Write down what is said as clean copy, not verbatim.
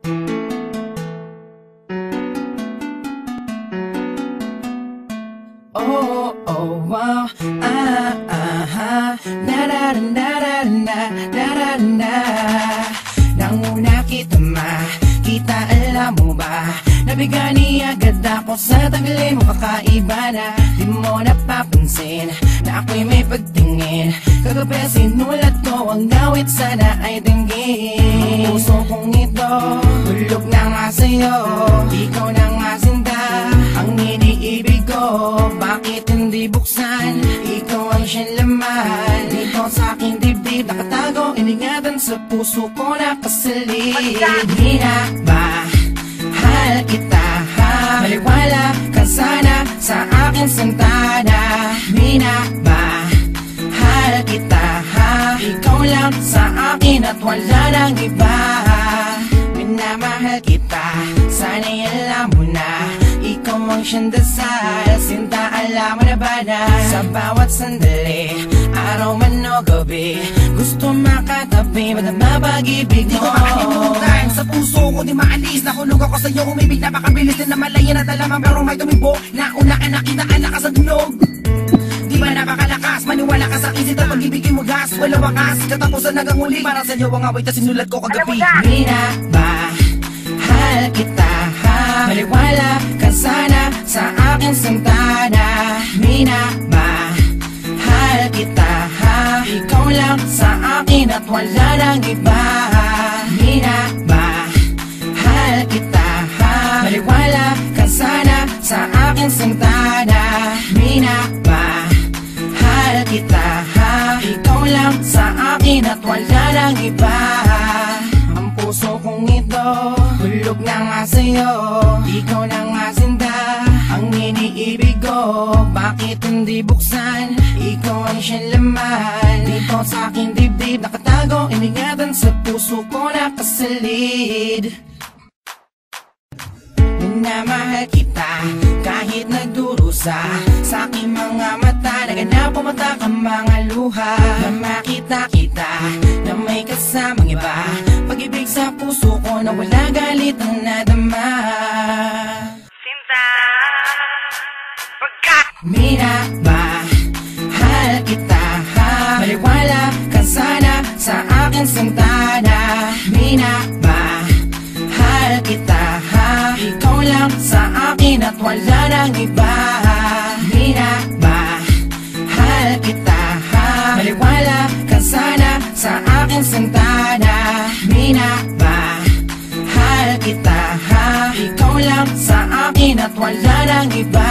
Oh, oh, wow. Na na na na na na na na. Nanguna kita makita, alam mo ba? Nabigani agad ako sa tagli mo, kakaiba na. Di mo napapansin na ako'y may pagtingin. Kagabi sinulat ko ang dawit, sana ay dinggin. Ang puso kong ito, hulog na nga sa'yo. Ikaw na nga sinta, ang iniibig ko. Bakit hindi buksan? Ikaw ang siyang laman. Ikaw sa aking dibdib, nakatago, iningatan sa puso ko nakasalid. Di na ba mahal kita, ha? Maliwala ka sana sa akin santana. Di na ba mahal kita, ha? Ikaw lang sa akin at wala nang iba. Minamahal kita, sana'y alam mo na. Ikaw ang siyang dasal, sinta, alam mo na ba na? Sa bawat sandali, araw man o gabi, gusto makatabi, madama pag-ibig mo. Di ko makalimutan, sa puso ko di maalis. Nahulog ako sa'yo, umibig na makabilis din na malayan at alamang pero may tumibo. Nauna ka nakita, anak ka sa dunog. Di ba napakalakas, maniwala ka sa isip at pag-ibigin mo gas. Walang wakas, katapusan hanggang uli. Para sa'yo ang away na sinulat ko kagabi. Di na ba mahal kita, ha? Maliwala ka sana sa akin santana. Di na ba mahal kita, ha? Ikaw lang sa akin at wala nang iba. Di na ba mahal kita, ha? Maliwala ka sana sa akin santana. Di na ba mahal kita, ha? Ikaw lang sa akin at wala nang iba. Ang puso kong ito, hulog na nga sa'yo. Ikaw na nga sinta, ang iniibig ko. Bakit hindi buksan? Ikaw ang siyang laman. Ikaw sa aking dibdib, nakatago, iningatan sa puso ko nakasalid. Minamahal kita, kahit nagdurusa sa aking mga mata, naganap o mata ka mga luha. Na makita kita, na may kasamang iba, pag-ibig sa puso ko na wala galit ang nadama. Sinta, pagka minamahal kita, ha? Maliwala ka sana sa akin santana. Minamahal kita, ha? Ikaw lang sa akin at wala nang iba. Minamahal kita, ha? Maliwala ka sana sa akin santana. Minamahal kita, ha? Ikaw lang sa akin at wala nang iba.